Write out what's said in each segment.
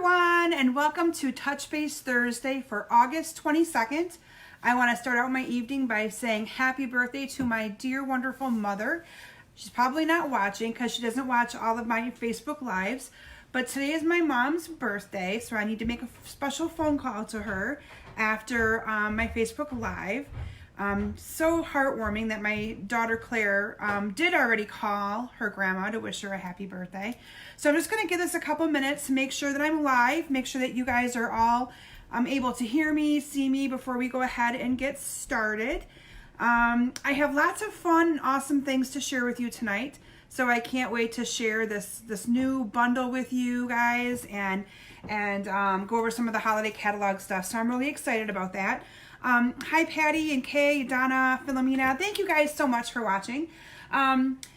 everyone, and welcome to Touch Base Thursday for August 22nd. I want to start out my evening by saying happy birthday to my dear, wonderful mother. She's probably not watching because she doesn't watch all of my Facebook Lives, but today is my mom's birthday, so I need to make a special phone call to her after my Facebook Live. So heartwarming that my daughter Claire did already call her grandma to wish her a happy birthday. So I'm just going to give this a couple minutes to make sure that I'm live, make sure that you guys are all able to hear me, see me before we go ahead and get started. I have lots of fun and awesome things to share with you tonight, so I can't wait to share this new bundle with you guys and go over some of the holiday catalog stuff. So I'm really excited about that. Hi Patty and Kay, Donna, Philomena, thank you guys so much for watching.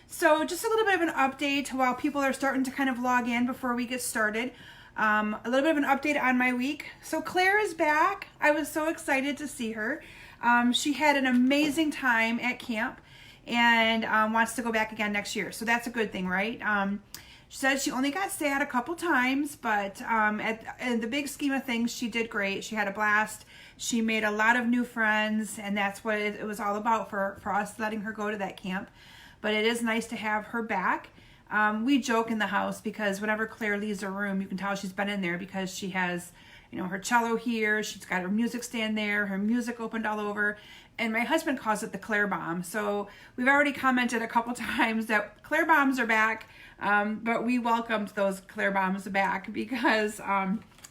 So just a little bit of an update while people are starting to kind of log in before we get started. A little bit of an update on my week. So Claire is back. I was so excited to see her. She had an amazing time at camp and wants to go back again next year. So that's a good thing, right? She said she only got sad a couple times, but in the big scheme of things, she did great. She had a blast. She made a lot of new friends, and that's what it was all about for us, letting her go to that camp. But it is nice to have her back. We joke in the house because whenever Claire leaves her room, you can tell she's been in there because she has, you know, her cello here. She's got her music stand there, her music opened all over. And my husband calls it the Claire Bomb. So we've already commented a couple times that Claire Bombs are back, but we welcomed those Claire Bombs back because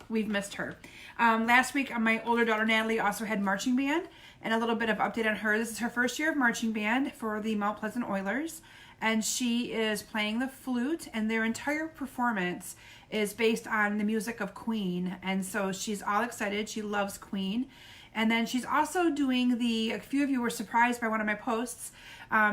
we've missed her. Last week, my older daughter Natalie also had marching band, and a little bit of update on her. This is her first year of marching band for the Mount Pleasant Oilers, and she is playing the flute, and their entire performance is based on the music of Queen, and so she's all excited. She loves Queen. And then she's also doing a few of you were surprised by one of my posts.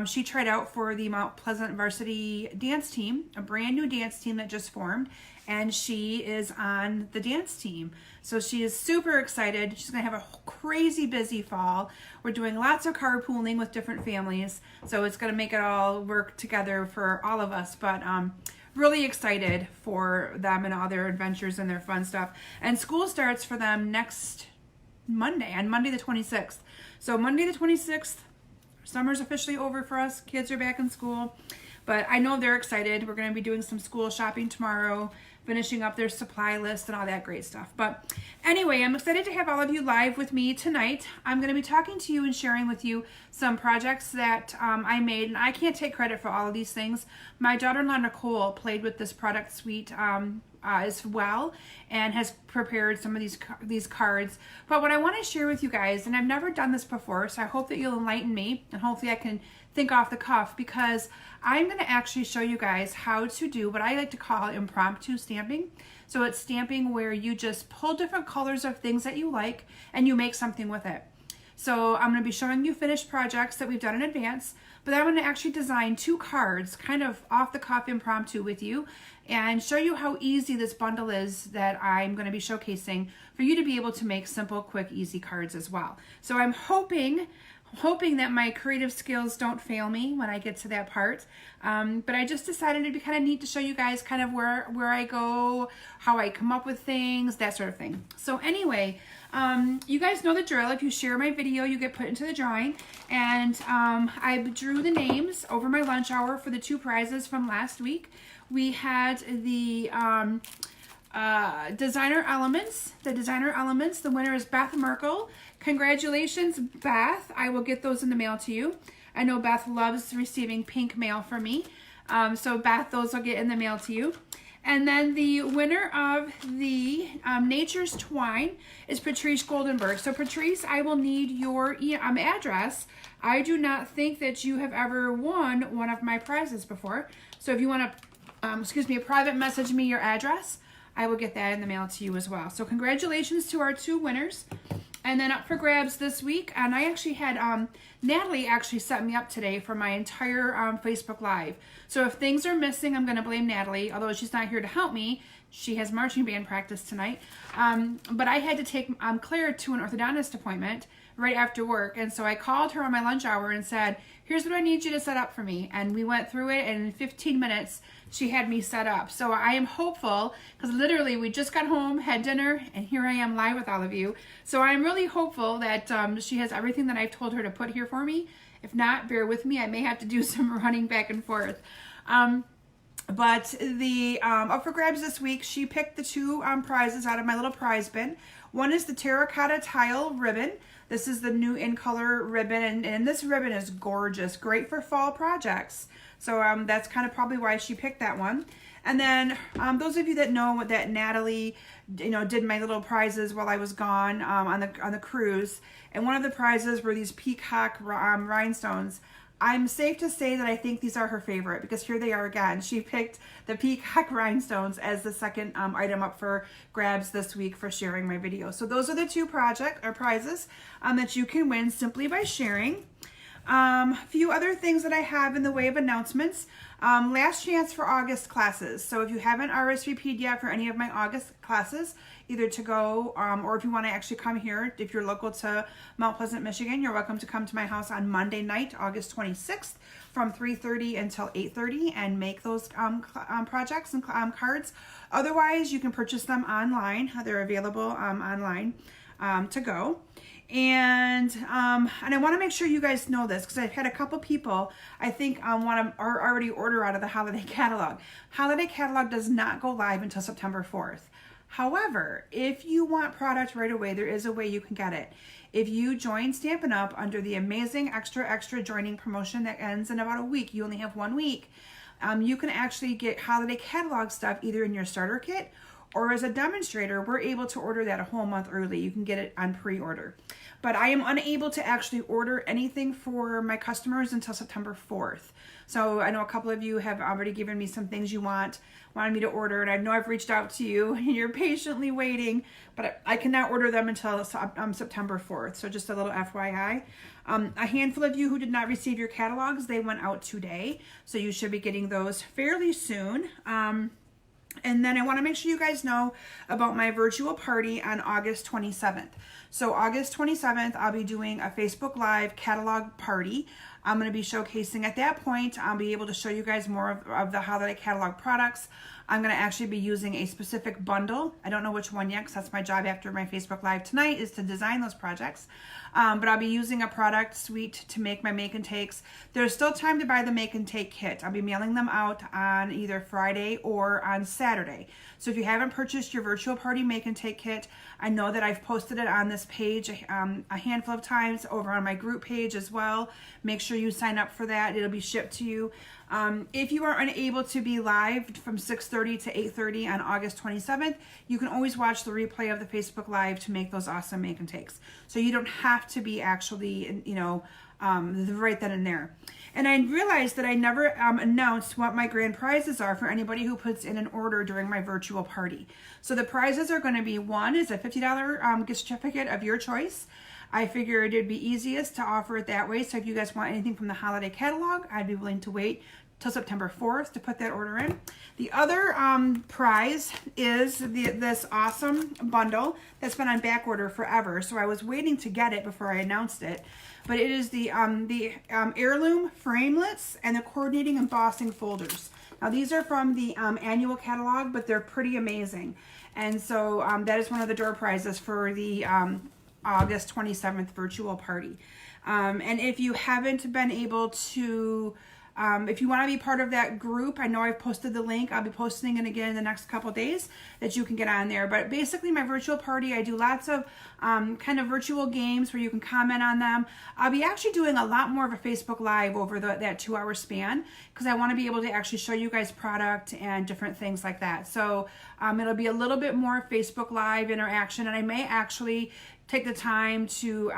She tried out for the Mount Pleasant varsity dance team, a brand new dance team that just formed, and she is on the dance team. So she is super excited. She's gonna have a crazy busy fall. We're doing lots of carpooling with different families, so it's gonna make it all work together for all of us, but really excited for them and all their adventures and their fun stuff. And school starts for them next Monday, on Monday the 26th. So Monday the 26th, summer's officially over for us. Kids are back in school, but I know they're excited. We're going to be doing some school shopping tomorrow, finishing up their supply list and all that great stuff. But anyway, I'm excited to have all of you live with me tonight. I'm going to be talking to you and sharing with you some projects that I made, and I can't take credit for all of these things. My daughter-in-law Nicole played with this product suite as well and has prepared some of these cards. But what I want to share with you guys, and I've never done this before, so I hope that you'll enlighten me and hopefully I can think off the cuff, because I'm going to actually show you guys how to do what I like to call impromptu stamping. So it's stamping where you just pull different colors of things that you like and you make something with it. So I'm going to be showing you finished projects that we've done in advance, but I'm going to actually design 2 cards kind of off the cuff impromptu with you and show you how easy this bundle is that I'm going to be showcasing for you to be able to make simple, quick, easy cards as well. So I'm hoping that my creative skills don't fail me when I get to that part. But I just decided it'd be kind of neat to show you guys kind of where I go, how I come up with things, that sort of thing. So anyway, you guys know the drill. If you share my video, you get put into the drawing. And I drew the names over my lunch hour for the 2 prizes from last week. We had the designer elements. The winner is Beth Merkel. Congratulations, Beth. I will get those in the mail to you. I know Beth loves receiving pink mail from me. So Beth, those will get in the mail to you. And then the winner of the Nature's Twine is Patrice Goldenberg. So Patrice, I will need your address. I do not think that you have ever won one of my prizes before. So if you want to, private message me your address, I will get that in the mail to you as well. So congratulations to our 2 winners. And then up for grabs this week, and I actually had, Natalie actually set me up today for my entire Facebook Live. So if things are missing, I'm going to blame Natalie, although she's not here to help me. She has marching band practice tonight. But I had to take Claire to an orthodontist appointment right after work. And so I called her on my lunch hour and said, here's what I need you to set up for me. And we went through it, and in 15 minutes, she had me set up. So I am hopeful, because literally we just got home, had dinner, and here I am live with all of you. So I'm really hopeful that she has everything that I've told her to put here for me. If not, bear with me. I may have to do some running back and forth. But the up for grabs this week, she picked the two prizes out of my little prize bin. One is the terracotta tile ribbon. This is the new in color ribbon, and this ribbon is gorgeous, great for fall projects. So that's kind of probably why she picked that one. And then those of you that know that Natalie, did my little prizes while I was gone on the cruise, and one of the prizes were these peacock rhinestones. I'm safe to say that I think these are her favorite, because here they are again. She picked the peacock rhinestones as the second item up for grabs this week for sharing my video. So those are the two prizes that you can win simply by sharing. A few other things that I have in the way of announcements. Last chance for August classes. So if you haven't RSVP'd yet for any of my August classes, either to go or if you want to actually come here, if you're local to Mount Pleasant, Michigan, you're welcome to come to my house on Monday night, August 26th from 3:30 until 8:30 and make those projects and cards. Otherwise, you can purchase them online. They're available online to go. And I want to make sure you guys know this, because I've had a couple people I think want to already order out of the holiday catalog. Holiday catalog does not go live until September 4th. However, if you want product right away, there is a way you can get it. If you join Stampin' Up under the amazing extra joining promotion that ends in about a week, you only have 1 week, you can actually get holiday catalog stuff either in your starter kit, or as a demonstrator, we're able to order that a whole month early. You can get it on pre-order. But I am unable to actually order anything for my customers until September 4th. So I know a couple of you have already given me some things you wanted me to order, and I know I've reached out to you and you're patiently waiting, but I cannot order them until September 4th. So just a little FYI. A handful of you who did not receive your catalogs, they went out today. So you should be getting those fairly soon. And then I want to make sure you guys know about my virtual party on August 27th. So August 27th, I'll be doing a Facebook Live catalog party. I'm going to be showcasing at that point. I'll be able to show you guys more of the holiday catalog products. I'm going to actually be using a specific bundle. I don't know which one yet, because that's my job after my Facebook Live tonight, is to design those projects. But I'll be using a product suite to make my make and takes. There's still time to buy the make and take kit. I'll be mailing them out on either Friday or on Saturday. So if you haven't purchased your virtual party make and take kit, I know that I've posted it on this page a handful of times, over on my group page as well. Make sure you sign up for that. It'll be shipped to you. If you are unable to be live from 6:30 to 8:30 on August 27th, you can always watch the replay of the Facebook Live to make those awesome make and takes. So you don't have to be actually, right then and there. And I realized that I never announced what my grand prizes are for anybody who puts in an order during my virtual party. So the prizes are going to be, one is a $50 gift certificate of your choice. I figured it'd be easiest to offer it that way. So if you guys want anything from the holiday catalog, I'd be willing to wait till September 4th to put that order in. The other prize is this awesome bundle that's been on back order forever. So I was waiting to get it before I announced it. But it is the heirloom framelits and the coordinating embossing folders. Now these are from the annual catalog, but they're pretty amazing. And so that is one of the door prizes for the August 27th virtual party. And if you haven't been able to, if you want to be part of that group, I know I've posted the link. I'll be posting it again in the next couple of days that you can get on there. But basically my virtual party, I do lots of kind of virtual games where you can comment on them. I'll be actually doing a lot more of a Facebook Live over that 2-hour span, because I want to be able to actually show you guys product and different things like that. So it'll be a little bit more Facebook Live interaction, and I may actually take the time to,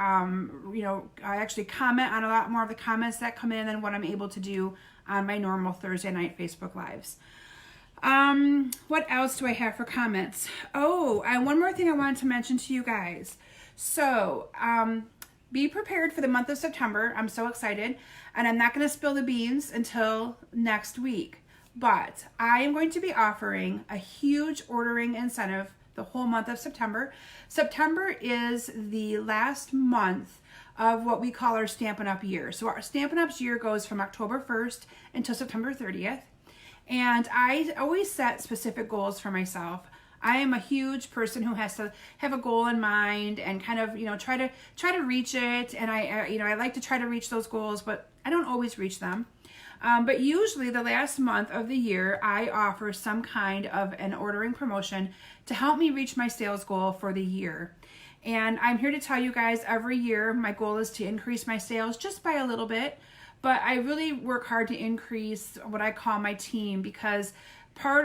actually comment on a lot more of the comments that come in than what I'm able to do on my normal Thursday night Facebook Lives. What else do I have for comments? Oh, one more thing I wanted to mention to you guys. So, be prepared for the month of September. I'm so excited, and I'm not going to spill the beans until next week, but I am going to be offering a huge ordering incentive the whole month of September. September is the last month of what we call our Stampin' Up year. So our Stampin' Up's year goes from October 1st until September 30th. And I always set specific goals for myself. I am a huge person who has to have a goal in mind and kind of, try to reach it. And I like to try to reach those goals, but I don't always reach them. But usually the last month of the year, I offer some kind of an ordering promotion to help me reach my sales goal for the year. And I'm here to tell you guys, every year my goal is to increase my sales just by a little bit. But I really work hard to increase what I call my team, because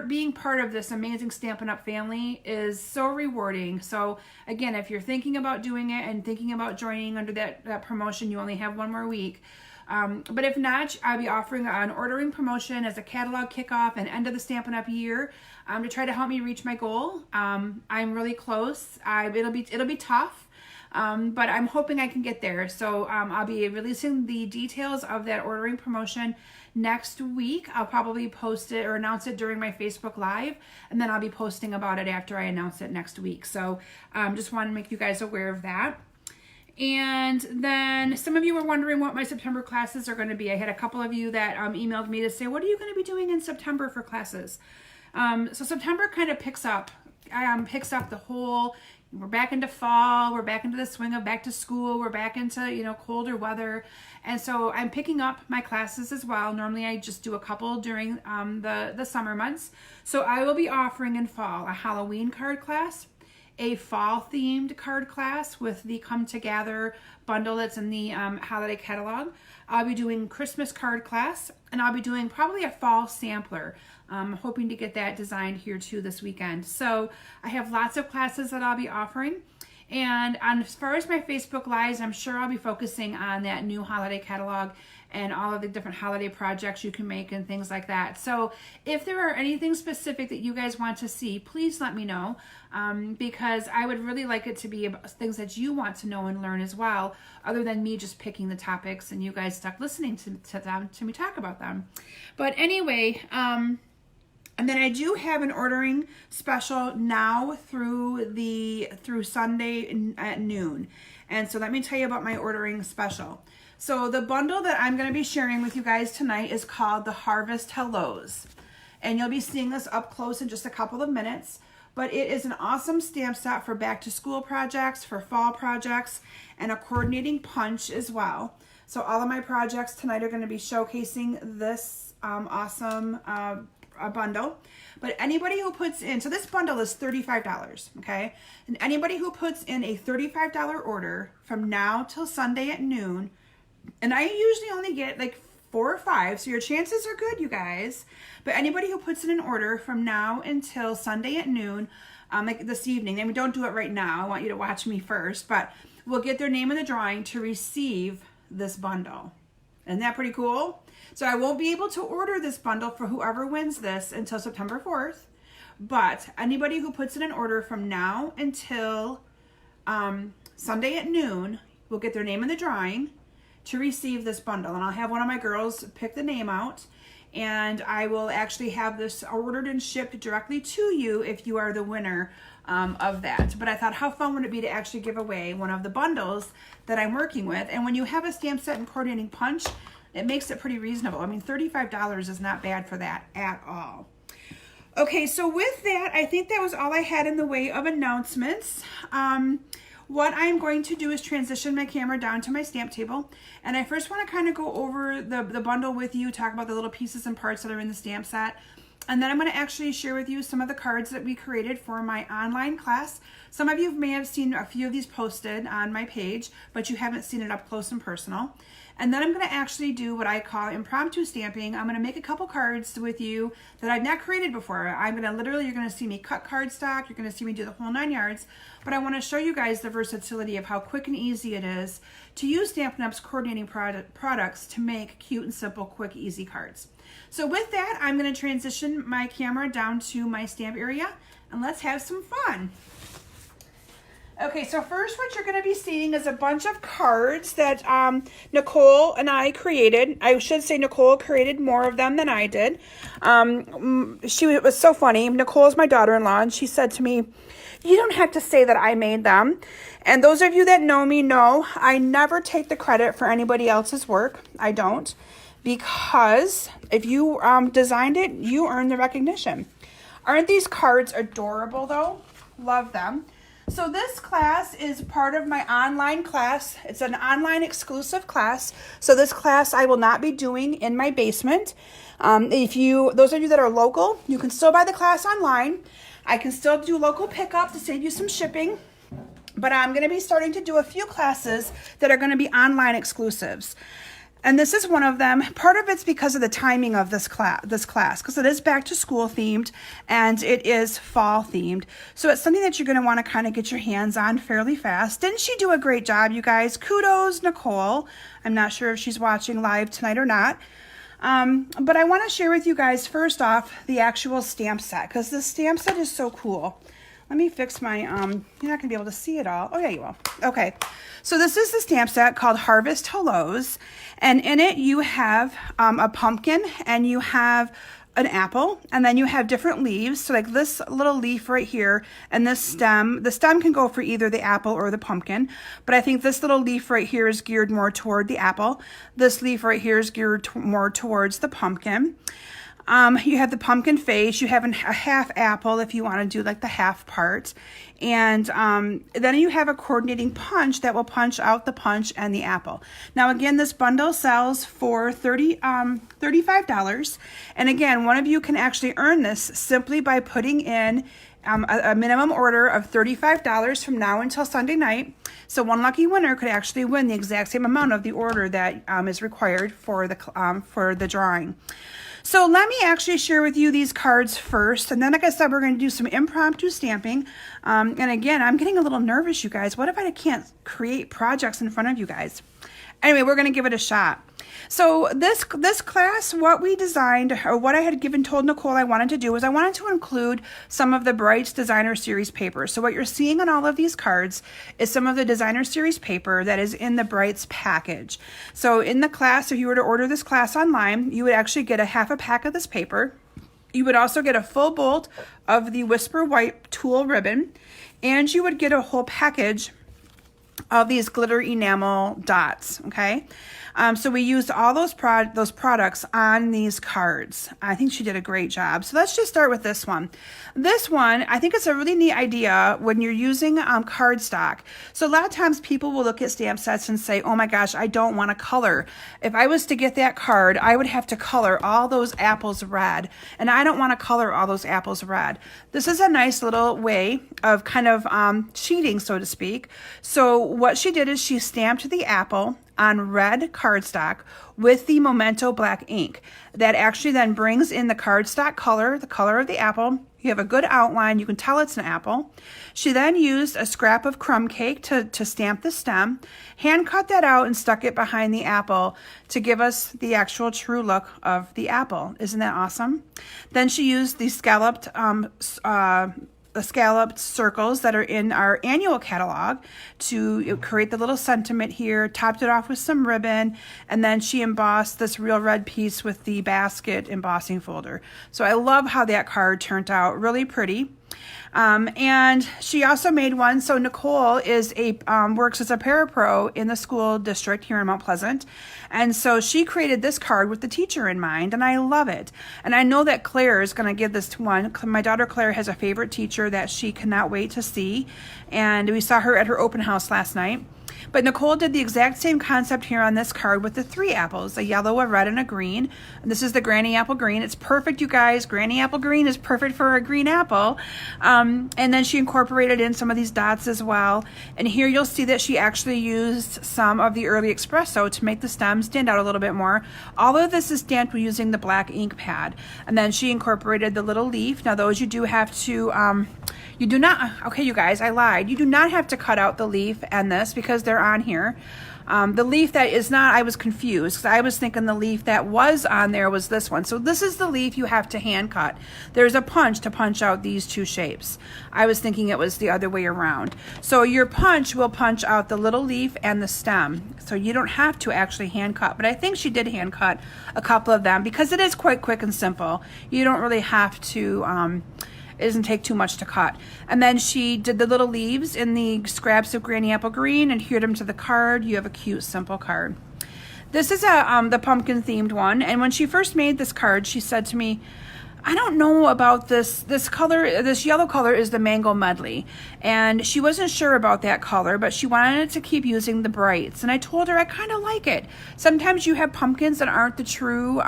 being part of this amazing Stampin' Up family is so rewarding. So again, if you're thinking about doing it and thinking about joining under that promotion, you only have one more week. But if not, I'll be offering an ordering promotion as a catalog kickoff and end of the Stampin' Up year to try to help me reach my goal. I'm really close. It'll be tough. But I'm hoping I can get there. So I'll be releasing the details of that ordering promotion next week. I'll probably post it or announce it during my Facebook Live, and then I'll be posting about it after I announce it next week. So just want to make you guys aware of that. And then some of you were wondering what my September classes are going to be. I had a couple of you that emailed me to say, what are you going to be doing in September for classes? So September kind of picks up the whole, we're back into fall, we're back into the swing of back to school, we're back into, colder weather. And so I'm picking up my classes as well. Normally I just do a couple during the summer months. So I will be offering in fall a Halloween card class, a fall themed card class with the Come Together bundle that's in the holiday catalog. I'll be doing Christmas card class, and I'll be doing probably a fall sampler. I'm hoping to get that designed here too this weekend. So I have lots of classes that I'll be offering. And as far as my Facebook Lives, I'm sure I'll be focusing on that new holiday catalog and all of the different holiday projects you can make and things like that. So if there are anything specific that you guys want to see, please let me know, because I would really like it to be about things that you want to know and learn as well, other than me just picking the topics and you guys stuck listening to me talk about them. But anyway, and then I do have an ordering special now through Sunday at noon. And so let me tell you about my ordering special. So the bundle that I'm going to be sharing with you guys tonight is called the Harvest Hellos. And you'll be seeing this up close in just a couple of minutes. But it is an awesome stamp set for back to school projects, for fall projects, and a coordinating punch as well. So all of my projects tonight are going to be showcasing this awesome bundle. But anybody who puts in, so this bundle is $35, okay? And anybody who puts in a $35 order from now till Sunday at noon, and I usually only get like 4 or 5, so your chances are good, you guys. But anybody who puts in an order from now until Sunday at noon, like this evening, and we don't do it right now, I want you to watch me first, but we'll get their name in the drawing to receive this bundle. Isn't that pretty cool? So I won't be able to order this bundle for whoever wins this until September 4th, but anybody who puts in an order from now until Sunday at noon will get their name in the drawing to receive this bundle. And I'll have one of my girls pick the name out, and I will actually have this ordered and shipped directly to you if you are the winner of that. But I thought, how fun would it be to actually give away one of the bundles that I'm working with? And when you have a stamp set and coordinating punch, it makes it pretty reasonable. I mean, $35 is not bad for that at all. Okay, so with that, I think that was all I had in the way of announcements. What I'm going to do is transition my camera down to my stamp table. And I first want to kind of go over the bundle with you, talk about the little pieces and parts that are in the stamp set. And then I'm going to actually share with you some of the cards that we created for my online class. Some of you may have seen a few of these posted on my page, but you haven't seen it up close and personal. And then I'm going to actually do what I call impromptu stamping. I'm going to make a couple cards with you that I've not created before. I'm going to literally, you're going to see me cut cardstock. You're going to see me do the whole 9 yards. But I want to show you guys the versatility of how quick and easy it is to use Stampin' Up's coordinating products to make cute and simple, quick, easy cards. So with that, I'm going to transition my camera down to my stamp area, and let's have some fun. Okay, so first what you're going to be seeing is a bunch of cards that Nicole and I created. I should say Nicole created more of them than I did. It was so funny. Nicole is my daughter-in-law, and she said to me, "You don't have to say that I made them." And those of you that know me know I never take the credit for anybody else's work. I don't, because if you designed it, you earn the recognition. Aren't these cards adorable though? Love them. So this class is part of my online class. It's an online exclusive class. So this class I will not be doing in my basement. Those of you that are local, you can still buy the class online. I can still do local pickup to save you some shipping. But I'm going to be starting to do a few classes that are going to be online exclusives. And this is one of them. Part of it's because of the timing of this class, because it is back to school themed and it is fall themed. So it's something that you're going to want to kind of get your hands on fairly fast. Didn't she do a great job, you guys? Kudos, Nicole. I'm not sure if she's watching live tonight or not. But I want to share with you guys first off the actual stamp set, because the stamp set is so cool. Let me fix my, you're not going to be able to see it all. Oh, yeah, you will. Okay. So this is the stamp set called Harvest Hellos. And in it, you have a pumpkin and you have an apple. And then you have different leaves. So like this little leaf right here and this stem. The stem can go for either the apple or the pumpkin. But I think this little leaf right here is geared more toward the apple. This leaf right here is geared more towards the pumpkin. You have the pumpkin face, you have a half apple if you want to do like the half part. And then you have a coordinating punch that will punch out the punch and the apple. Now again, this bundle sells for $35. And again, one of you can actually earn this simply by putting in a minimum order of $35 from now until Sunday night. So one lucky winner could actually win the exact same amount of the order that is required for the drawing. So let me actually share with you these cards first. And then, like I said, we're going to do some impromptu stamping. And again, I'm getting a little nervous, you guys. What if I can't create projects in front of you guys? Anyway, we're going to give it a shot. So this class, what we designed, or what I had told Nicole I wanted to do, was I wanted to include some of the Brights Designer Series paper. So what you're seeing on all of these cards is some of the Designer Series paper that is in the Brights package. So in the class, if you were to order this class online, you would actually get a half a pack of this paper. You would also get a full bolt of the Whisper White tulle ribbon, and you would get a whole package of these glitter enamel dots, okay? So we used all those products on these cards. I think she did a great job. So let's just start with this one. This one, I think it's a really neat idea when you're using cardstock. So a lot of times people will look at stamp sets and say, oh my gosh, I don't want to color. If I was to get that card, I would have to color all those apples red. And I don't want to color all those apples red. This is a nice little way of kind of cheating, so to speak. So what she did is she stamped the apple on red cardstock with the Memento black ink. That actually then brings in the cardstock color, the color of the apple. You have a good outline. You can tell it's an apple. She then used a scrap of crumb cake to stamp the stem, hand cut that out and stuck it behind the apple to give us the actual true look of the apple. Isn't that awesome? Then she used the scalloped circles that are in our annual catalog to create the little sentiment here, topped it off with some ribbon, and then she embossed this real red piece with the basket embossing folder. So I love how that card turned out, really pretty. And she also made one. So Nicole is works as a parapro in the school district here in Mount Pleasant. And so she created this card with the teacher in mind, and I love it. And I know that Claire is going to give this to one. My daughter Claire has a favorite teacher that she cannot wait to see. And we saw her at her open house last night. But Nicole did the exact same concept here on this card with the 3 apples, a yellow, a red, and a green. And this is the Granny Apple Green. It's perfect, you guys. Granny Apple Green is perfect for a green apple. And then she incorporated in some of these dots as well. And here you'll see that she actually used some of the early espresso to make the stem stand out a little bit more. All of this is stamped using the black ink pad. And then she incorporated the little leaf. Now those you do have to You do not, okay, you guys, I lied. You do not have to cut out the leaf and this because they're on here. The leaf that is not, I was confused because I was thinking the leaf that was on there was this one. So this is the leaf you have to hand cut. There's a punch to punch out these two shapes. I was thinking it was the other way around. So your punch will punch out the little leaf and the stem. So you don't have to actually hand cut, but I think she did hand cut a couple of them because it is quite quick and simple. You don't really have to, it doesn't take too much to cut. And then she did the little leaves in the scraps of Granny Apple Green and adhered them to the card. You have a cute, simple card. This is the pumpkin themed one. And when she first made this card, she said to me, I don't know about this color. This yellow color is the Mango Medley. And she wasn't sure about that color, but she wanted to keep using the brights. And I told her I kind of like it. Sometimes you have pumpkins that aren't the true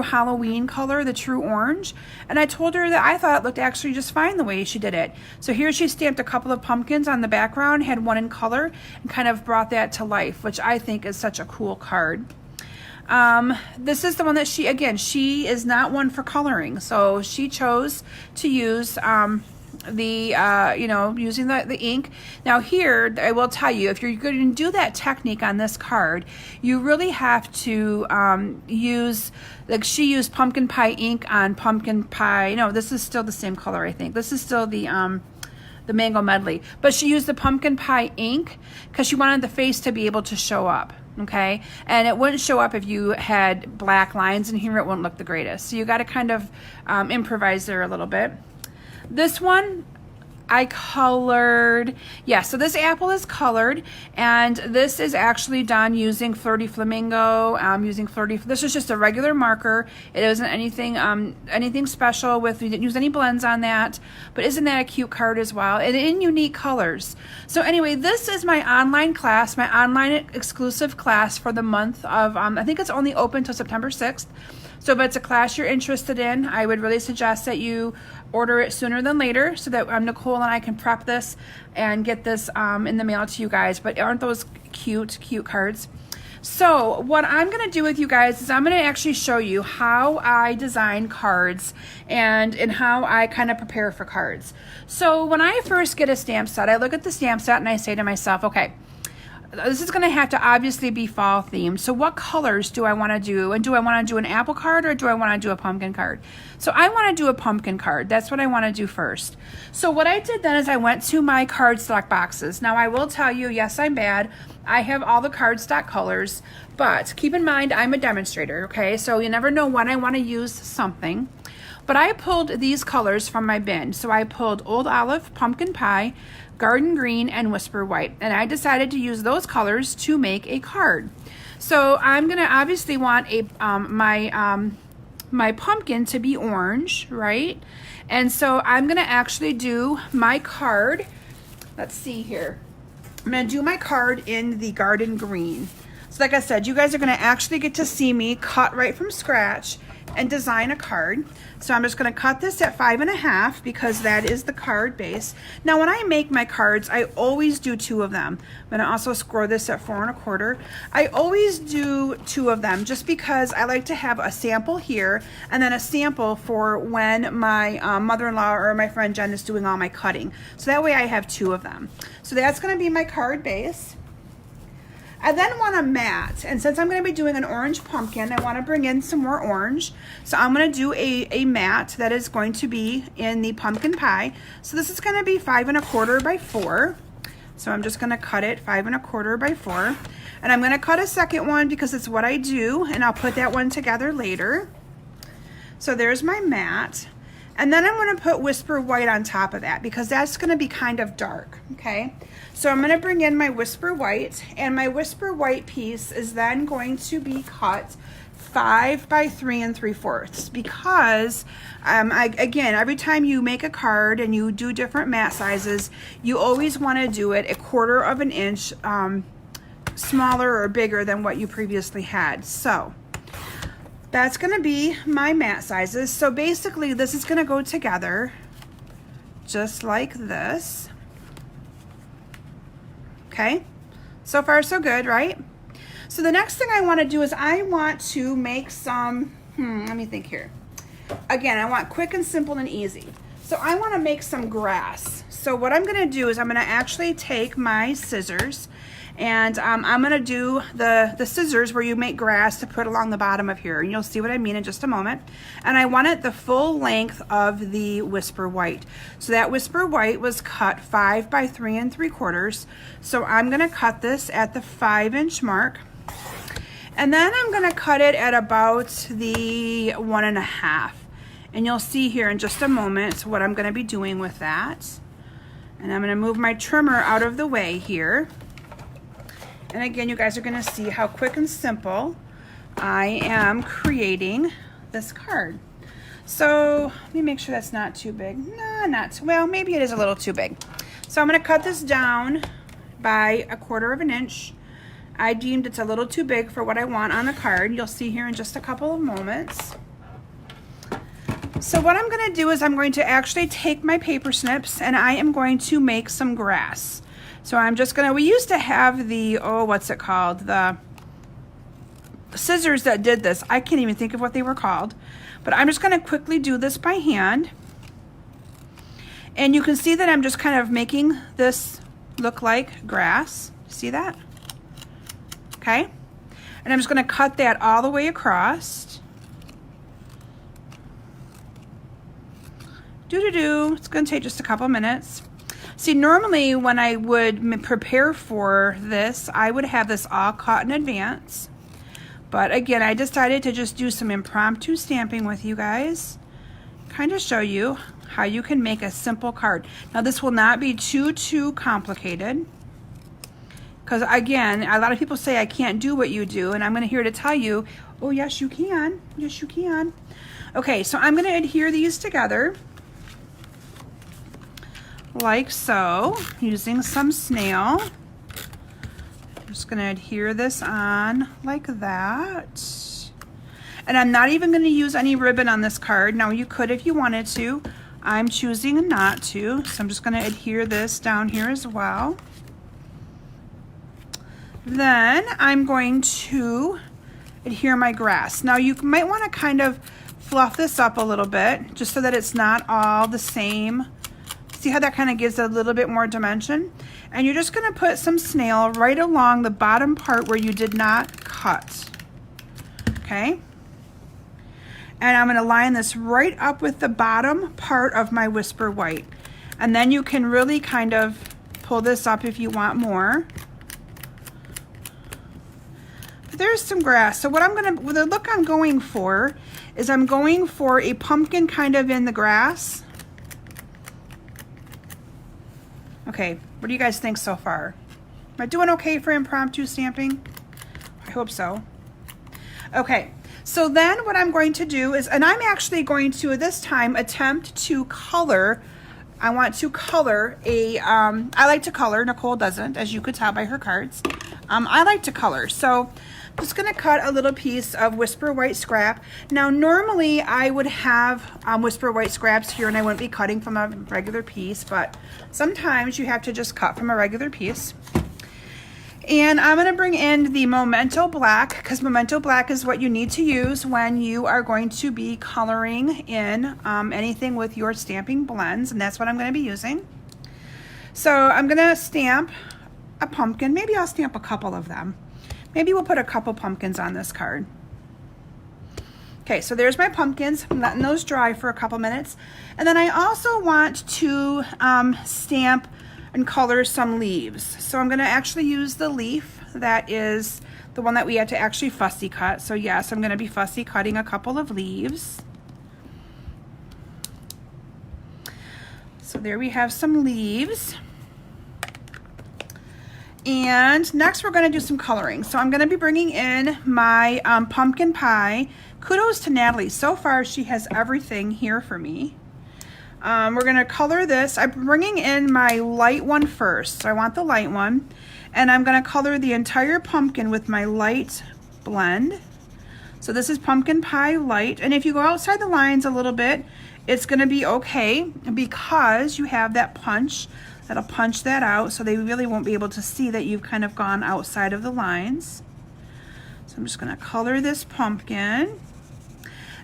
Halloween color, the true orange. And I told her that I thought it looked actually just fine the way she did it. So here she stamped a couple of pumpkins on the background, had one in color, and kind of brought that to life, which I think is such a cool card. This is the one that she is not one for coloring. So she chose to use using the ink. Now here, I will tell you, if you're going to do that technique on this card, you really have to use, like she used pumpkin pie ink on pumpkin pie. No, this is still the same color, I think. This is still the Mango Medley. But she used the pumpkin pie ink because she wanted the face to be able to show up. Okay, and it wouldn't show up if you had black lines in here. It wouldn't look the greatest. So you got to kind of improvise there a little bit. This one I colored, so this apple is colored, and this is actually done using Flirty Flamingo, this is just a regular marker. It isn't anything special we didn't use any blends on that, but isn't that a cute card as well, and in unique colors. So anyway, this is my online class, my online exclusive class for the month of, I think it's only open till September 6th. So if it's a class you're interested in, I would really suggest that you order it sooner than later so that Nicole and I can prep this and get this in the mail to you guys. But aren't those cute cards? So what I'm going to do with you guys is I'm going to actually show you how I design cards and how I kind of prepare for cards. So when I first get a stamp set, I look at the stamp set and I say to myself, okay, this is going to have to obviously be fall themed. So what colors do I want to do? And do I want to do an apple card or do I want to do a pumpkin card? So I want to do a pumpkin card. That's what I want to do first. So what I did then is I went to my cardstock boxes. Now I will tell you, yes, I'm bad. I have all the cardstock colors, but keep in mind I'm a demonstrator, okay? So you never know when I want to use something. But I pulled these colors from my bin. So I pulled Old Olive, Pumpkin Pie, Garden Green, and Whisper White. And I decided to use those colors to make a card. So I'm going to obviously want my pumpkin to be orange, right? And so I'm going to actually do my card. Let's see here. I'm going to do my card in the Garden Green. So like I said, you guys are going to actually get to see me cut right from scratch and design a card. So I'm just going to cut this at 5.5 because that is the card base. Now when I make my cards, I always do 2 of them. I'm going to also score this at 4.25. I always do 2 of them just because I like to have a sample here and then a sample for when my mother-in-law or my friend Jen is doing all my cutting. So that way I have 2 of them. So that's going to be my card base. I then want a mat, and since I'm going to be doing an orange pumpkin, I want to bring in some more orange. So I'm going to do a mat that is going to be in the pumpkin pie. So this is going to be 5.25 by 4. So I'm just going to cut it 5.25 by 4. And I'm going to cut a second one because it's what I do, and I'll put that one together later. So there's my mat. And then I'm going to put Whisper White on top of that because that's going to be kind of dark, okay? So I'm going to bring in my Whisper White, and my Whisper White piece is then going to be cut 5 by 3 3/4 because, again, every time you make a card and you do different mat sizes, you always want to do it 1/4 inch smaller or bigger than what you previously had. So that's going to be my mat sizes. So basically this is going to go together just like this. Okay, so far so good, right? So the next thing I want to do is I want to make some, let me think here. Again, I want quick and simple and easy. So I want to make some grass. So what I'm going to do is I'm going to actually take my scissors, and I'm going to do the scissors where you make grass to put along the bottom of here. And you'll see what I mean in just a moment. And I want it the full length of the Whisper White. So that Whisper White was cut 5 by 3 3/4. So I'm going to cut this at the 5-inch mark. And then I'm going to cut it at about the 1.5. And you'll see here in just a moment what I'm going to be doing with that. And I'm going to move my trimmer out of the way here. And again, you guys are going to see how quick and simple I am creating this card. So let me make sure that's not too big. No, not too, well, maybe it is a little too big. So I'm going to cut this down by 1/4 inch. I deemed it's a little too big for what I want on the card. You'll see here in just a couple of moments. So what I'm going to do is I'm going to actually take my paper snips and I am going to make some grass. So I'm just going to, we used to have the, oh, what's it called? The scissors that did this. I can't even think of what they were called. But I'm just going to quickly do this by hand. And you can see that I'm just kind of making this look like grass. See that? Okay. And I'm just going to cut that all the way across. It's going to take just a couple minutes. See, normally when I would prepare for this, I would have this all cut in advance. But again, I decided to just do some impromptu stamping with you guys. Kind of show you how you can make a simple card. Now this will not be too complicated. Because again, a lot of people say I can't do what you do, and I'm going to here to tell you, oh yes you can. Yes you can. Okay, so I'm going to adhere these together. Like so, using some snail. I'm just going to adhere this on like that. And I'm not even going to use any ribbon on this card. Now you could if you wanted to. I'm choosing not to. So I'm just going to adhere this down here as well. Then I'm going to adhere my grass. Now you might want to kind of fluff this up a little bit just so that it's not all the same. See how that kind of gives it a little bit more dimension? And you're just going to put some snail right along the bottom part where you did not cut. Okay? And I'm going to line this right up with the bottom part of my Whisper White. And then you can really kind of pull this up if you want more. But there's some grass. So what I'm going to, the look I'm going for is I'm going for a pumpkin kind of in the grass. Okay, what do you guys think so far? Am I doing okay for impromptu stamping? I hope so. Okay, so then what I'm going to do is, and I'm actually going to this time attempt to color. I want to color a, I like to color, Nicole doesn't, as you could tell by her cards. I like to color, so I'm just going to cut a little piece of Whisper White scrap. Now normally I would have Whisper White scraps here and I wouldn't be cutting from a regular piece, but sometimes you have to just cut from a regular piece. And I'm going to bring in the Memento Black, because Memento Black is what you need to use when you are going to be coloring in anything with your stamping blends, and that's what I'm going to be using. So I'm going to stamp a pumpkin. Maybe I'll stamp a couple of them. Maybe we'll put a couple pumpkins on this card. Okay, so there's my pumpkins. I'm letting those dry for a couple minutes. And then I also want to stamp and color some leaves. So I'm going to actually use the leaf that is the one that we had to actually fussy cut. So yes, I'm going to be fussy cutting a couple of leaves. So there we have some leaves. And next we're going to do some coloring. So I'm going to be bringing in my pumpkin pie. Kudos to Natalie. So far she has everything here for me. We're going to color this. I'm bringing in my light one first. So I want the light one. And I'm going to color the entire pumpkin with my light blend. So this is Pumpkin Pie Light. And if you go outside the lines a little bit, it's going to be okay because you have that punch. That'll punch that out so they really won't be able to see that you've kind of gone outside of the lines. So I'm just going to color this pumpkin.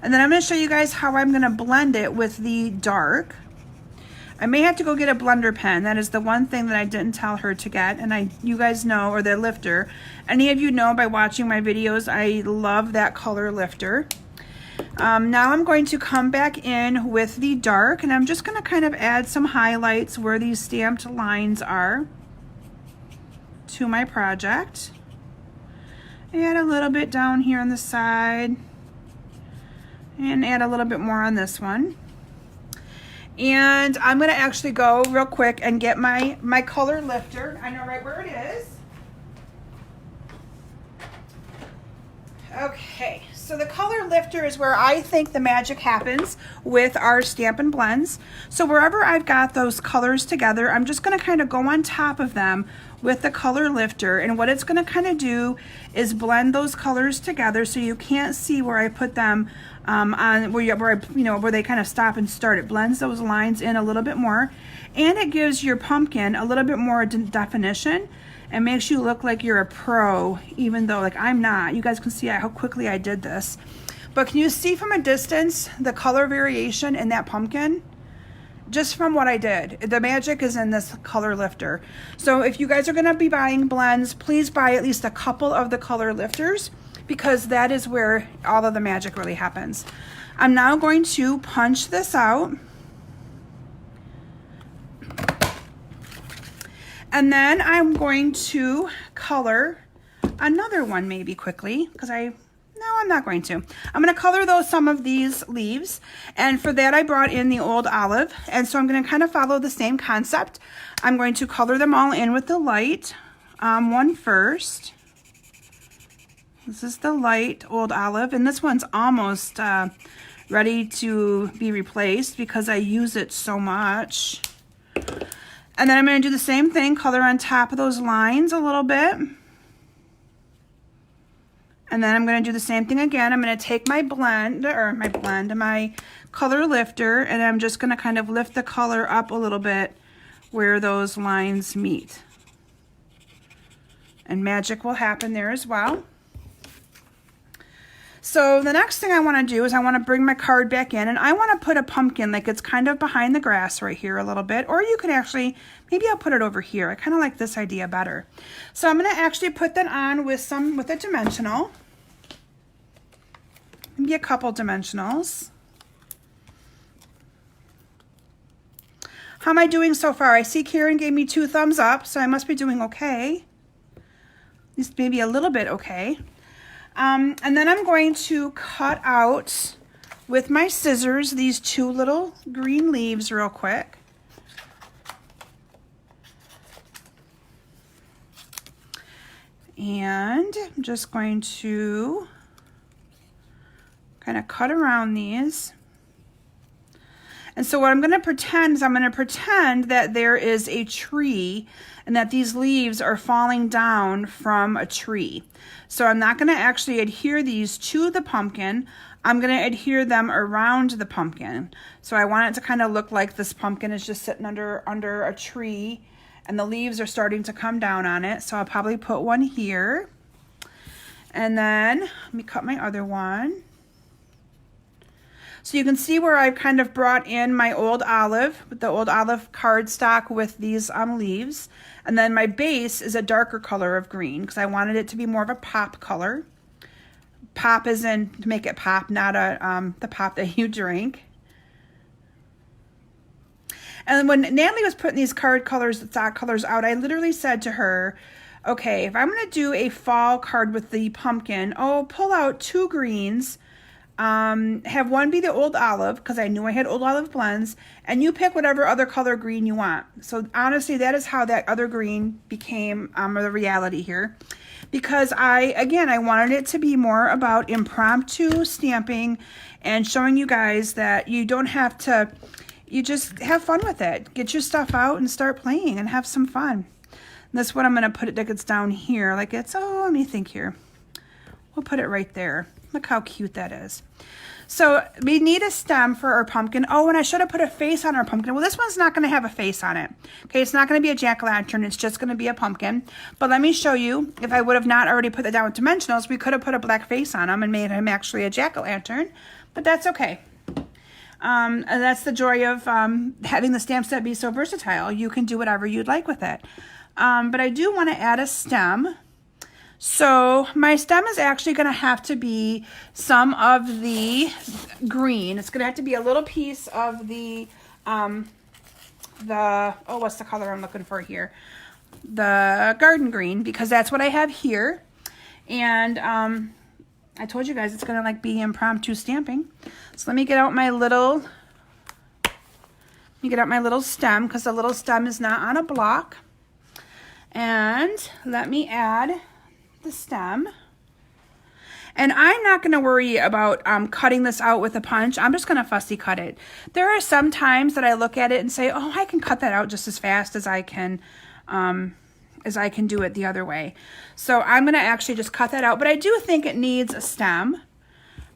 And then I'm going to show you guys how I'm going to blend it with the dark. I may have to go get a blender pen. That is the one thing that I didn't tell her to get, and you guys know, or the lifter. Any of you know by watching my videos, I love that color lifter. Now I'm going to come back in with the dark, and I'm just going to kind of add some highlights where these stamped lines are to my project. Add a little bit down here on the side, and add a little bit more on this one. And I'm going to actually go real quick and get my color lifter. I know right where it is. Okay, so the color lifter is where I think the magic happens with our Stampin' Blends. So wherever I've got those colors together, I'm just going to kind of go on top of them with the color lifter, and what it's going to kind of do is blend those colors together so you can't see where I put them on where they kind of stop and start. It blends those lines in a little bit more, and it gives your pumpkin a little bit more definition and makes you look like you're a pro, even though like I'm not. You guys can see how quickly I did this, but can you see from a distance the color variation in that pumpkin? Just from what I did. The magic is in this color lifter. So if you guys are going to be buying blends, please buy at least a couple of the color lifters, because that is where all of the magic really happens. I'm now going to punch this out. And then I'm going to color another one maybe quickly, because I'm not going to. I'm going to color some of these leaves, and for that I brought in the old olive, and so I'm going to kind of follow the same concept. I'm going to color them all in with the light one first. This is the light old olive, and this one's almost ready to be replaced because I use it so much. And then I'm going to do the same thing, color on top of those lines a little bit. And then I'm going to do the same thing again. I'm going to take my my color lifter, and I'm just going to kind of lift the color up a little bit where those lines meet. And magic will happen there as well. So the next thing I want to do is I want to bring my card back in, and I want to put a pumpkin like it's kind of behind the grass right here a little bit, or you could actually, maybe I'll put it over here. I kind of like this idea better. So I'm going to actually put that on with a dimensional. Maybe a couple dimensionals. How am I doing so far? I see Karen gave me 2 thumbs up, so I must be doing okay. At least maybe a little bit okay. And then I'm going to cut out with my scissors these 2 little green leaves real quick. And I'm just going to kind of cut around these. And so what I'm going to pretend is I'm going to pretend that there is a tree and that these leaves are falling down from a tree. So I'm not going to actually adhere these to the pumpkin. I'm going to adhere them around the pumpkin. So I want it to kind of look like this pumpkin is just sitting under a tree and the leaves are starting to come down on it. So I'll probably put one here. And then let me cut my other one. So you can see where I've kind of brought in my old olive, with the old olive cardstock with these leaves. And then my base is a darker color of green because I wanted it to be more of a pop color. Pop is in to make it pop, not the pop that you drink. And when Natalie was putting these stock colors out, I literally said to her, okay, if I'm going to do a fall card with the pumpkin, pull out 2 greens. Have one be the old olive, because I knew I had old olive blends, and you pick whatever other color green you want. So honestly, that is how that other green became the reality here, because I wanted it to be more about impromptu stamping and showing you guys that you don't have to, you just have fun with it. Get your stuff out and start playing and have some fun. And that's what I'm going to put it like it's down here, like it's, let me think here. We'll put it right there. Look how cute that is. So we need a stem for our pumpkin. Oh, and I should have put a face on our pumpkin. Well, this one's not going to have a face on it. Okay, it's not going to be a jack-o'-lantern. It's just going to be a pumpkin. But let me show you, if I would have not already put that down with dimensionals, we could have put a black face on him and made him actually a jack-o'-lantern. But that's okay. And that's the joy of having the stamp set be so versatile. You can do whatever you'd like with it. But I do want to add a stem. So my stem is actually going to have to be some of the green. It's going to have to be a little piece of the what's the color I'm looking for here? The garden green, because that's what I have here. And I told you guys it's going to like be impromptu stamping. So let me get out my little stem, because the little stem is not on a block. And let me add the stem. And I'm not going to worry about cutting this out with a punch. I'm just going to fussy cut it. There are some times that I look at it and say, oh, I can cut that out just as fast as I can do it the other way. So I'm going to actually just cut that out. But I do think it needs a stem.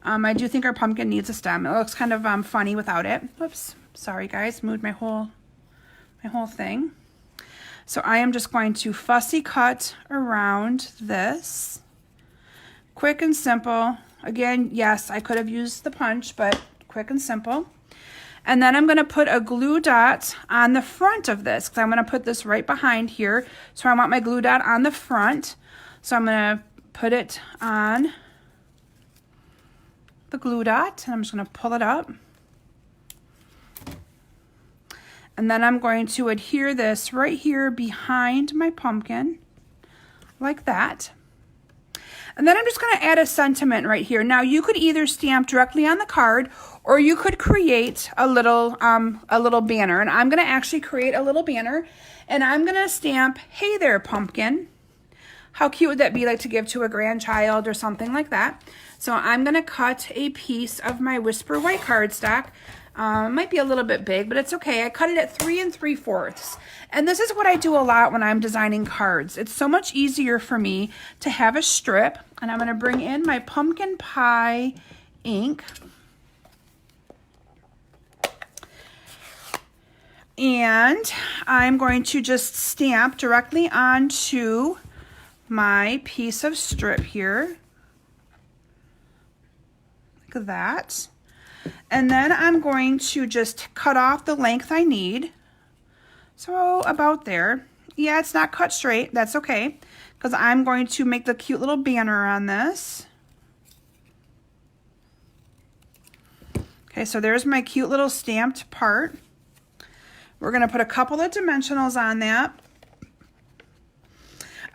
I do think our pumpkin needs a stem. It looks kind of funny without it. Whoops, sorry guys, moved my whole thing. So I am just going to fussy cut around this. Quick and simple. Again, yes, I could have used the punch, but quick and simple. And then I'm going to put a glue dot on the front of this, because I'm going to put this right behind here. So I want my glue dot on the front. So I'm going to put it on the glue dot, and I'm just going to pull it up. And then I'm going to adhere this right here behind my pumpkin, like that. And then I'm just going to add a sentiment right here. Now you could either stamp directly on the card, or you could create a little banner. And I'm going to actually create a little banner, and I'm going to stamp, "Hey there, pumpkin." How cute would that be, like to give to a grandchild or something like that? So I'm going to cut a piece of my Whisper White cardstock. It might be a little bit big, but it's okay. I cut it at 3 3/4. And this is what I do a lot when I'm designing cards. It's so much easier for me to have a strip. And I'm going to bring in my pumpkin pie ink. And I'm going to just stamp directly onto my piece of strip here. Like that. And then I'm going to just cut off the length I need. So about there. Yeah, it's not cut straight. That's okay, because I'm going to make the cute little banner on this. Okay, so there's my cute little stamped part. We're going to put a couple of dimensionals on that.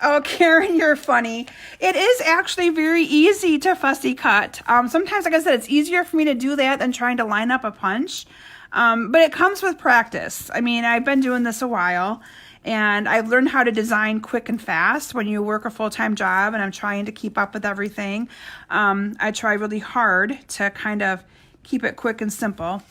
Oh, Karen, you're funny. It is actually very easy to fussy cut. Sometimes, like I said, it's easier for me to do that than trying to line up a punch. But it comes with practice. I mean, I've been doing this a while, and I've learned how to design quick and fast when you work a full-time job and I'm trying to keep up with everything. I try really hard to kind of keep it quick and simple.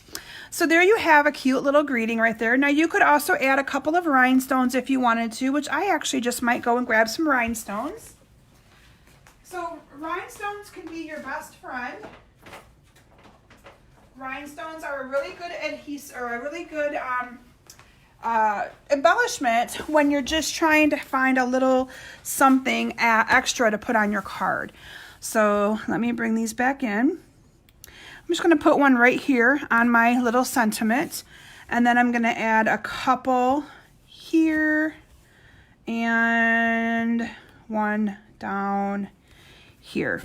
So there you have a cute little greeting right there. Now you could also add a couple of rhinestones if you wanted to, which I actually just might go and grab some rhinestones. So rhinestones can be your best friend. Rhinestones are a really good adhesive, or a really good embellishment when you're just trying to find a little something extra to put on your card. So let me bring these back in. I'm just going to put one right here on my little sentiment, and then I'm going to add a couple here and one down here.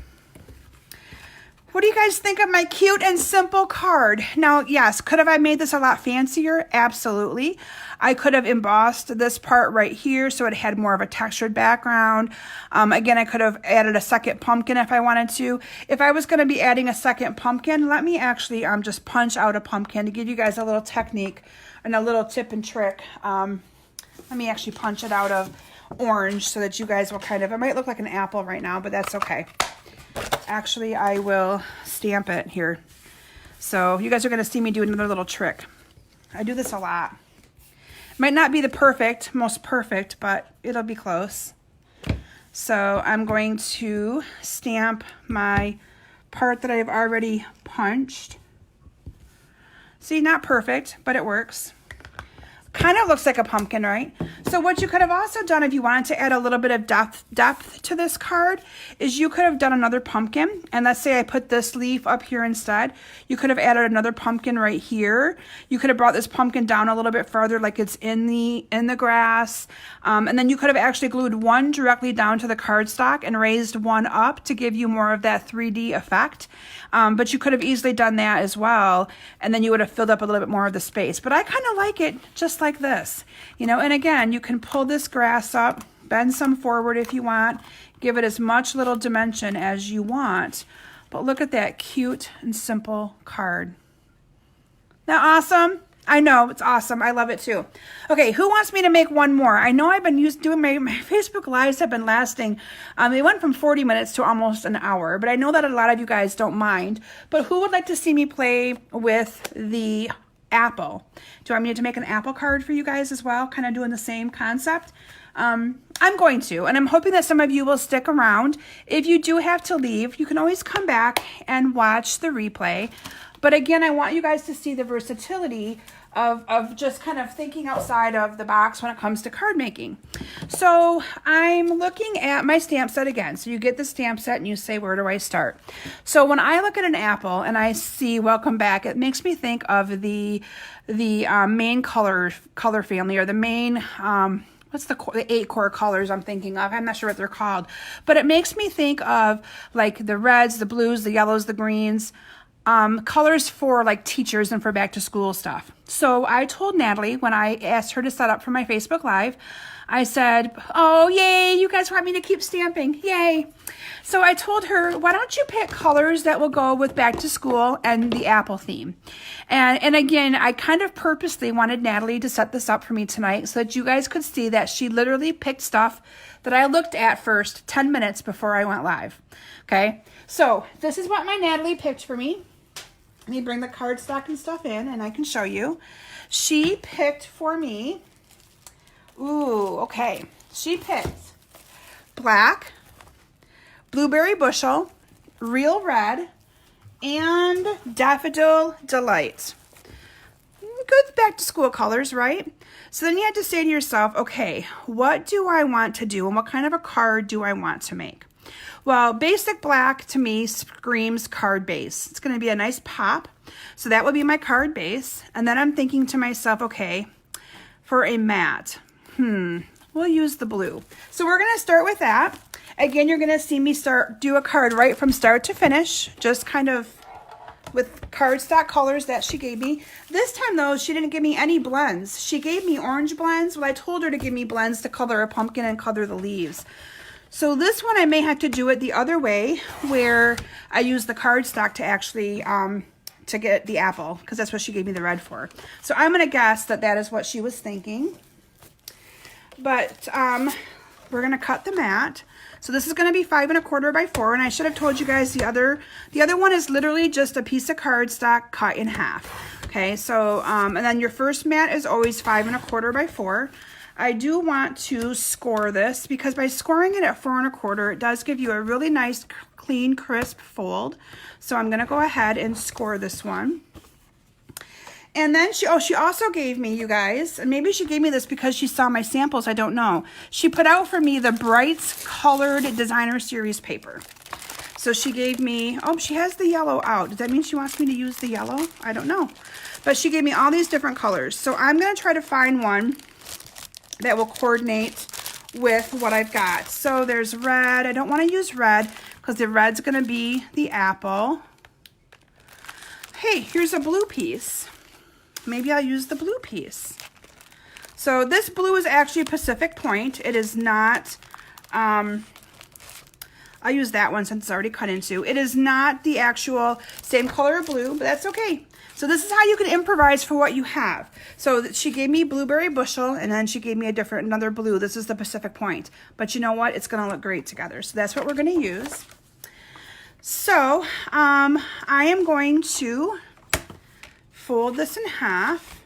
What do you guys think of my cute and simple card? Now, yes, could have I made this a lot fancier? Absolutely. I could have embossed this part right here so it had more of a textured background. Again, I could have added a second pumpkin if I wanted to. If I was going to be adding a second pumpkin, let me actually just punch out a pumpkin to give you guys a little technique and a little tip and trick. Let me actually punch it out of orange so that you guys will kind of, it might look like an apple right now, but that's okay. Actually, I will stamp it here. So you guys are going to see me do another little trick. I do this a lot. Might not be the most perfect, but it'll be close. So I'm going to stamp my part that I've already punched. See, not perfect, but it works. Kind of looks like a pumpkin, right? So what you could have also done if you wanted to add a little bit of depth to this card is you could have done another pumpkin. And let's say I put this leaf up here instead. You could have added another pumpkin right here. You could have brought this pumpkin down a little bit further like it's in the grass. And then you could have actually glued one directly down to the cardstock and raised one up to give you more of that 3D effect. But you could have easily done that as well. And then you would have filled up a little bit more of the space. But I kind of like it just like this, you know, and again, you can pull this grass up, bend some forward if you want, give it as much little dimension as you want. But look at that cute and simple card. Now, awesome? I know, it's awesome. I love it too. Okay, who wants me to make one more? I know I've been doing my Facebook Lives have been lasting. They went from 40 minutes to almost an hour, but I know that a lot of you guys don't mind. But who would like to see me play with the apple? Do you want me to make an apple card for you guys as well? Kind of doing the same concept? I'm going to, and I'm hoping that some of you will stick around. If you do have to leave, you can always come back and watch the replay. But again, I want you guys to see the versatility of just kind of thinking outside of the box when it comes to card making. So I'm looking at my stamp set again. So you get the stamp set and you say, where do I start? So when I look at an apple and I see welcome back, it makes me think of the main color family, or the main, what's the 8 core colors I'm thinking of? I'm not sure what they're called, but it makes me think of like the reds, the blues, the yellows, the greens, colors for like teachers and for back to school stuff. So I told Natalie when I asked her to set up for my Facebook Live, I said, oh, yay, you guys want me to keep stamping, yay. So I told her, why don't you pick colors that will go with back to school and the apple theme? And again, I kind of purposely wanted Natalie to set this up for me tonight so that you guys could see that she literally picked stuff that I looked at first 10 minutes before I went live. Okay, so this is what my Natalie picked for me. Let me bring the cardstock and stuff in and I can show you. She picked for me, okay. She picked black, blueberry bushel, real red, and daffodil delight. Good back to school colors, right? So then you have to say to yourself, okay, what do I want to do and what kind of a card do I want to make? Well, basic black to me screams card base. It's going to be a nice pop. So that would be my card base. And then I'm thinking to myself, okay, for a matte, we'll use the blue. So we're going to start with that. Again, you're going to see me do a card right from start to finish, just kind of with cardstock colors that she gave me. This time though, she didn't give me any blends. She gave me orange blends. Well, I told her to give me blends to color a pumpkin and color the leaves. So this one I may have to do it the other way, where I use the cardstock to actually to get the apple, because that's what she gave me the red for. So I'm going to guess that that is what she was thinking. But we're going to cut the mat. So this is going to be 5 1/4 by 4, and I should have told you guys the other one is literally just a piece of cardstock cut in half. Okay, so and then your first mat is always 5 1/4 by 4. I do want to score this because by scoring it at 4 1/4, it does give you a really nice, clean, crisp fold. So I'm going to go ahead and score this one. And then she also gave me, you guys, and maybe she gave me this because she saw my samples, I don't know. She put out for me the Brights Colored Designer Series paper. So she gave me, she has the yellow out. Does that mean she wants me to use the yellow? I don't know. But she gave me all these different colors. So I'm going to try to find one that will coordinate with what I've got. So there's red. I don't want to use red because the red's going to be the apple. Hey, here's a blue piece. Maybe I'll use the blue piece. So this blue is actually Pacific Point. It is not, I'll use that one since it's already cut into. It is not the actual same color of blue, but that's okay. So this is how you can improvise for what you have. So she gave me blueberry bushel, and then she gave me another blue. This is the Pacific Point. But you know what? It's going to look great together. So that's what we're going to use. So I am going to fold this in half,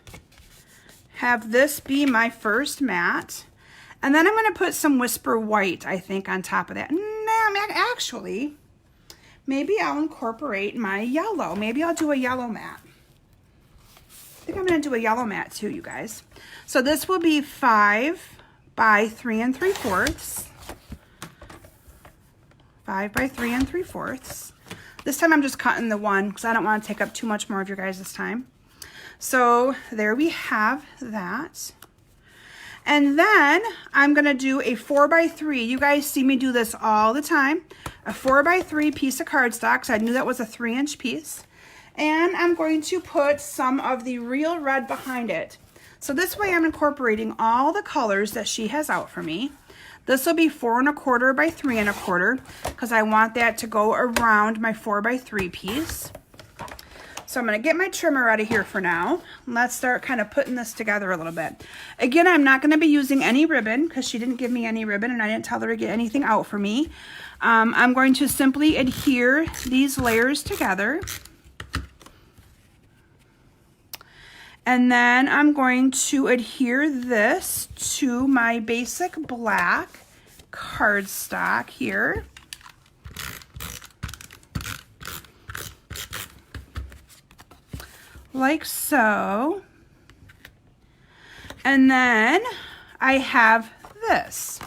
have this be my first mat, and then I'm going to put some Whisper White, I think, on top of that. No, actually, maybe I'll incorporate my yellow. Maybe I'll do a yellow mat. think I'm going to do a yellow mat too, you guys. So this will be 5 by 3 3/4. 5 by 3 3/4. This time I'm just cutting the one because I don't want to take up too much more of your guys' time. So there we have that. And then I'm going to do a 4 by 3. You guys see me do this all the time. A 4 by 3 piece of cardstock. So I knew that was a 3-inch piece. And I'm going to put some of the real red behind it. So this way I'm incorporating all the colors that she has out for me. This will be 4 1/4 by 3 1/4 because I want that to go around my 4 by 3 piece. So I'm going to get my trimmer out of here for now. Let's start kind of putting this together a little bit. Again, I'm not going to be using any ribbon because she didn't give me any ribbon and I didn't tell her to get anything out for me. I'm going to simply adhere these layers together. And then I'm going to adhere this to my basic black cardstock here. Like so. And then I have this.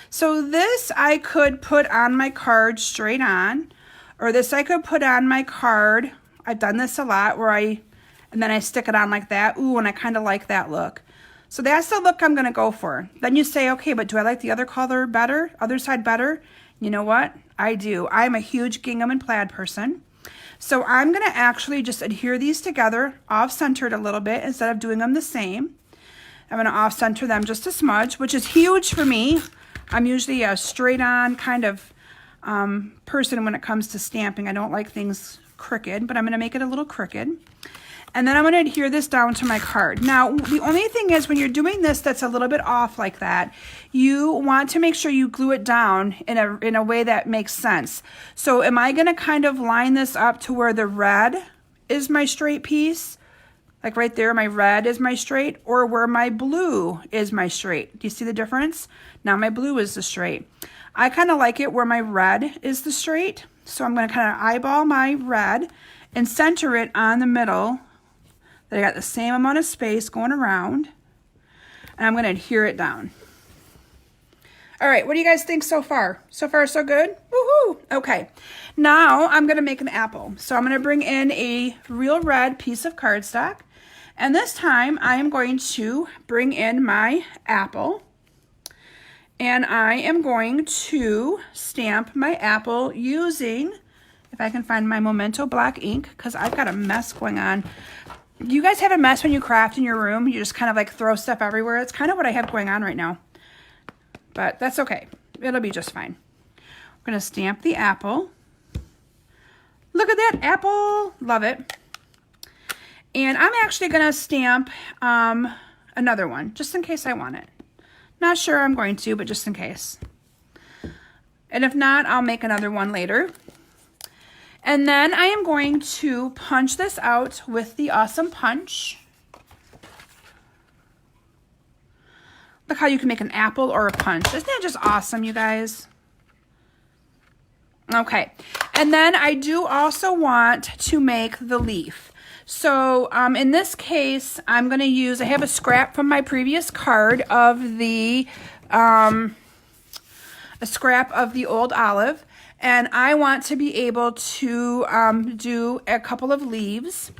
So this I could put on my card straight on, or this I could put on my card. I've done this a lot where and then I stick it on like that. Ooh, and I kind of like that look. So that's the look I'm going to go for. Then you say, okay, but do I like the other color better? Other side better? You know what? I do. I'm a huge gingham and plaid person. So I'm going to actually just adhere these together, off-centered a little bit instead of doing them the same. I'm going to off-center them just a smudge, which is huge for me. I'm usually a straight-on kind of person when it comes to stamping. I don't like things crooked, but I'm going to make it a little crooked. And then I'm going to adhere this down to my card. Now, the only thing is when you're doing this that's a little bit off like that, you want to make sure you glue it down in a way that makes sense. So am I going to kind of line this up to where the red is my straight piece? Like right there, my red is my straight, or where my blue is my straight. Do you see the difference? Now my blue is the straight. I kind of like it where my red is the straight. So I'm going to kind of eyeball my red and center it on the middle. That I got the same amount of space going around, and I'm going to adhere it down. All right, what do you guys think so far? So far, so good? Woohoo! Okay, now I'm going to make an apple. So I'm going to bring in a real red piece of cardstock, and this time I am going to bring in my apple, and I am going to stamp my apple using, if I can find my Memento black ink, because I've got a mess going on. You guys have a mess when you craft in your room? You just kind of like throw stuff everywhere. It's kind of what I have going on right now. But that's okay. It'll be just fine. We're going to stamp the apple. Look at that apple. Love it. And I'm actually going to stamp another one just in case I want it. Not sure I'm going to, but just in case. And if not, I'll make another one later. And then I am going to punch this out with the Awesome Punch. Look how you can make an apple or a punch. Isn't that just awesome, you guys? Okay. And then I do also want to make the leaf. So in this case, I'm going to use, I have a scrap from my previous card of the, a scrap of the old olive. And I want to be able to do a couple of leaves.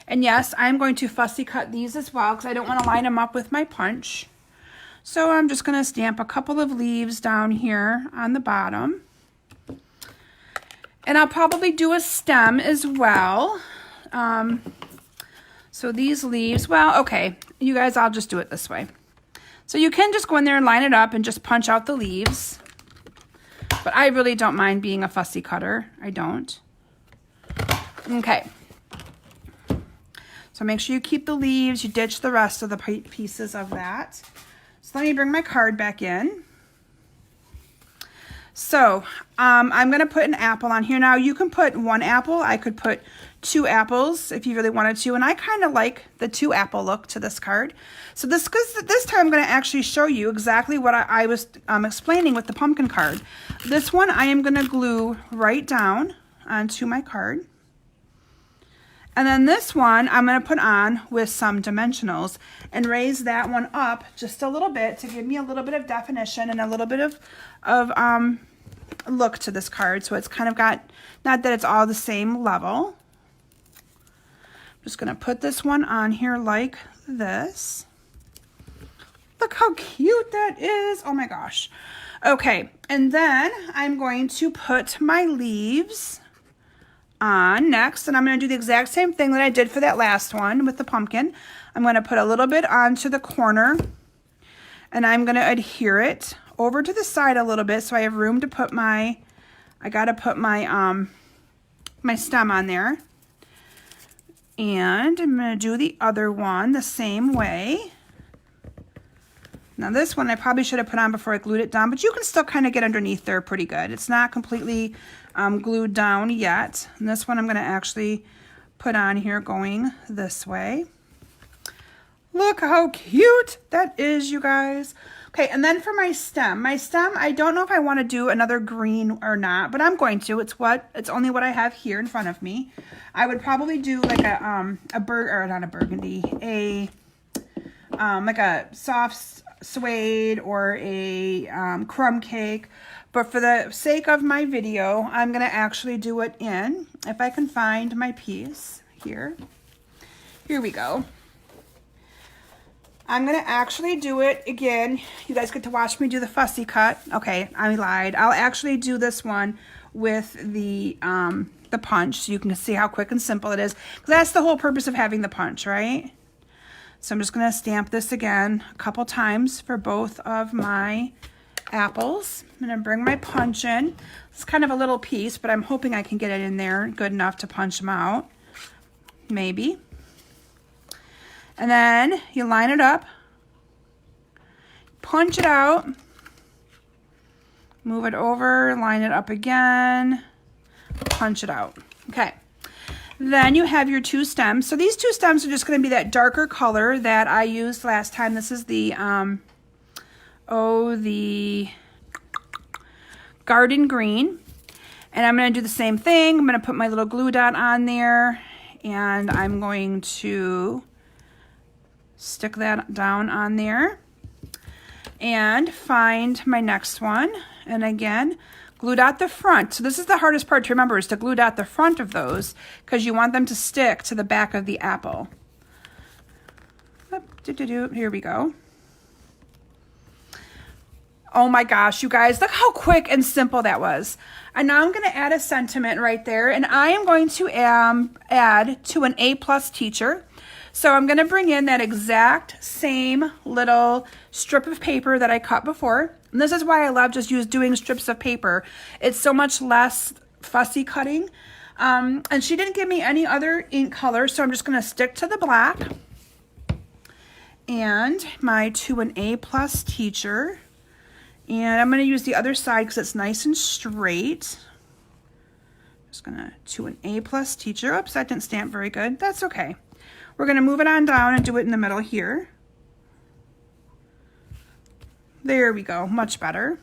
And yes, I'm going to fussy cut these as well because I don't want to line them up with my punch. So I'm just going to stamp a couple of leaves down here on the bottom. And I'll probably do a stem as well. So these leaves, well, okay, you guys, I'll just do it this way. So you can just go in there and line it up and just punch out the leaves. But I really don't mind being a fussy cutter. I don't. Okay. So make sure you keep the leaves. You ditch the rest of the pieces of that. So let me bring my card back in. So I'm going to put an apple on here. Now you can put one apple. I could put 2 apples if you really wanted to. And I kind of like the 2 apple look to this card. So this time I'm going to actually show you exactly what I was explaining with the pumpkin card. This one I am going to glue right down onto my card. And then this one I'm going to put on with some dimensionals and raise that one up just a little bit to give me a little bit of definition and a little bit of look to this card. So it's kind of got, not that it's all the same level. I'm just going to put this one on here like this. Look how cute that is. Oh my gosh. Okay, and then I'm going to put my leaves on next, and I'm going to do the exact same thing that I did for that last one with the pumpkin. I'm going to put a little bit onto the corner, and I'm going to adhere it over to the side a little bit so I have room to put my, I got to put my my stem on there. And I'm going to do the other one the same way. Now this one I probably should have put on before I glued it down, but you can still kind of get underneath there pretty good. It's not completely glued down yet. And this one I'm going to actually put on here going this way. Look how cute that is, you guys. Okay, and then for my stem, I don't know if I want to do another green or not, but I'm going to. It's only what I have here in front of me. I would probably do like a like a soft suede or a crumb cake. But for the sake of my video, I'm going to actually do it in, if I can find my piece here. Here we go. I'm going to actually do it again. You guys get to watch me do the fussy cut. Okay, I lied. I'll actually do this one with the punch so you can see how quick and simple it is. Because that's the whole purpose of having the punch, right? So I'm just going to stamp this again a couple times for both of my apples. I'm going to bring my punch in. It's kind of a little piece, but I'm hoping I can get it in there good enough to punch them out. Maybe. And then you line it up, punch it out, move it over, line it up again, punch it out. Okay. Then you have your two stems. So these two stems are just going to be that darker color that I used last time. This is the, the garden green. And I'm going to do the same thing. I'm going to put my little glue dot on there. And I'm going to stick that down on there. And find my next one. And again, glue dot the front. So this is the hardest part to remember, is to glue dot the front of those because you want them to stick to the back of the apple. Here we go. Oh my gosh, you guys, look how quick and simple that was. And now I'm going to add a sentiment right there, and I am going to add to an A+ teacher. So I'm going to bring in that exact same little strip of paper that I cut before. And this is why I love just doing strips of paper. It's so much less fussy cutting. And she didn't give me any other ink color, so I'm just going to stick to the black. And my to an A+ teacher. And I'm going to use the other side because it's nice and straight. Just going to an A+ teacher. Oops, that didn't stamp very good. That's okay. We're going to move it on down and do it in the middle here. There we go, much better.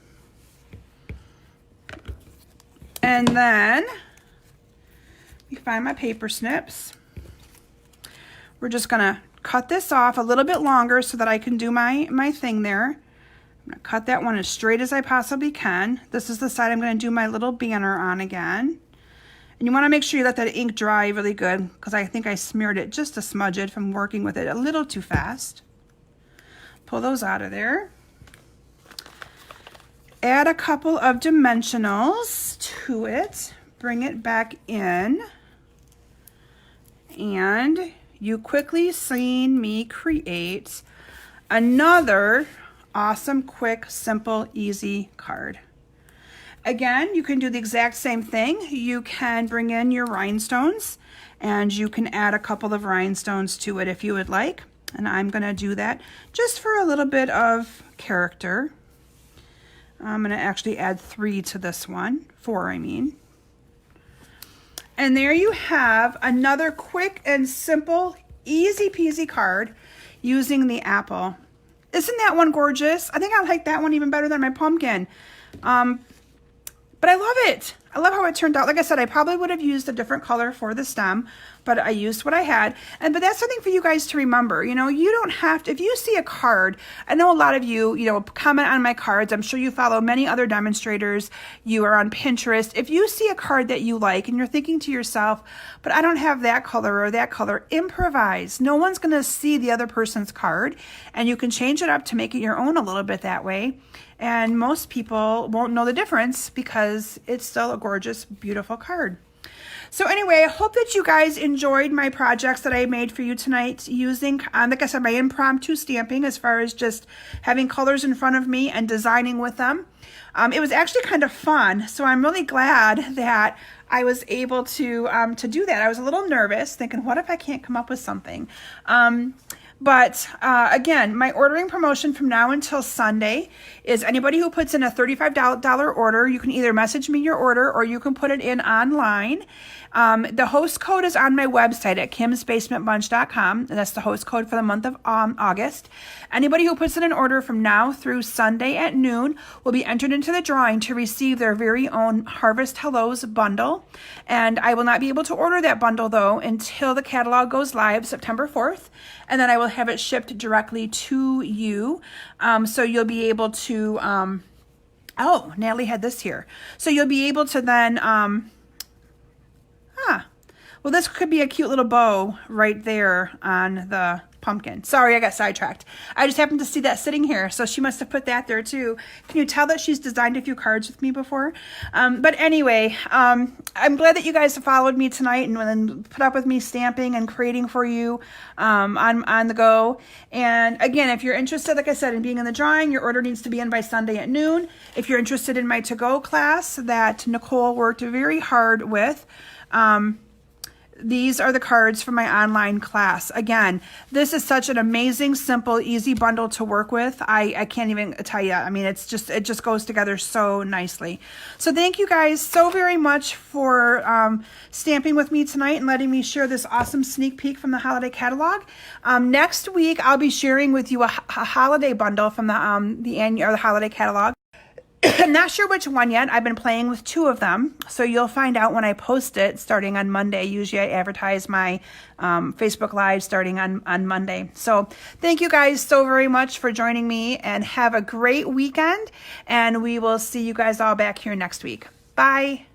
And then you find my paper snips. We're just going to cut this off a little bit longer so that I can do my thing there. I'm going to cut that one as straight as I possibly can. This is the side I'm going to do my little banner on again. And you want to make sure you let that ink dry really good because I think I smeared it just a smudge from working with it a little too fast. Pull those out of there. Add a couple of dimensionals to it. Bring it back in. And you quickly seen me create another awesome, quick, simple, easy card. Again, you can do the exact same thing. You can bring in your rhinestones and you can add a couple of rhinestones to it if you would like. And I'm going to do that just for a little bit of character. I'm going to actually add 3 to this one. 4, I mean. And there you have another quick and simple, easy peasy card using the apple. Isn't that one gorgeous? I think I like that one even better than my pumpkin. But I love it. I love how it turned out. Like I said, I probably would have used a different color for the stem, but I used what I had. But that's something for you guys to remember. You know, you don't have to, if you see a card, I know a lot of you, comment on my cards. I'm sure you follow many other demonstrators. You are on Pinterest. If you see a card that you like and you're thinking to yourself, but I don't have that color or that color, improvise. No one's going to see the other person's card, and you can change it up to make it your own a little bit that way. And most people won't know the difference because it's still a gorgeous, beautiful card. So anyway, I hope that you guys enjoyed my projects that I made for you tonight using, like I said, my impromptu stamping, as far as just having colors in front of me and designing with them. It was actually kind of fun, so I'm really glad that I was able to do that. I was a little nervous, thinking, what if I can't come up with something? But again, my ordering promotion from now until Sunday is anybody who puts in a $35 order, you can either message me your order or you can put it in online. The host code is on my website at kimsbasementbunch.com. And that's the host code for the month of August. Anybody who puts in an order from now through Sunday at noon will be entered into the drawing to receive their very own Harvest Hellos bundle. And I will not be able to order that bundle, though, until the catalog goes live September 4th. And then I will have it shipped directly to you. So you'll be able to, oh, Natalie had this here. So you'll be able to then, well, this could be a cute little bow right there on the pumpkin. Sorry, I got sidetracked. I just happened to see that sitting here, so she must have put that there too. Can you tell that she's designed a few cards with me before? But anyway, I'm glad that you guys followed me tonight and put up with me stamping and creating for you on the go. And again, if you're interested, like I said, in being in the drawing, your order needs to be in by Sunday at noon. If you're interested in my to-go class that Nicole worked very hard with, these are the cards for my online class. Again, this is such an amazing, simple, easy bundle to work with. I can't even tell you. I mean, it just goes together so nicely. So thank you guys so very much for stamping with me tonight and letting me share this awesome sneak peek from the holiday catalog. Next week, I'll be sharing with you a holiday bundle from the annual or the holiday catalog. I'm not sure which one yet. I've been playing with two of them, so you'll find out when I post it starting on Monday. Usually I advertise my Facebook Live starting on Monday. So thank you guys so very much for joining me, and have a great weekend, and we will see you guys all back here next week. Bye.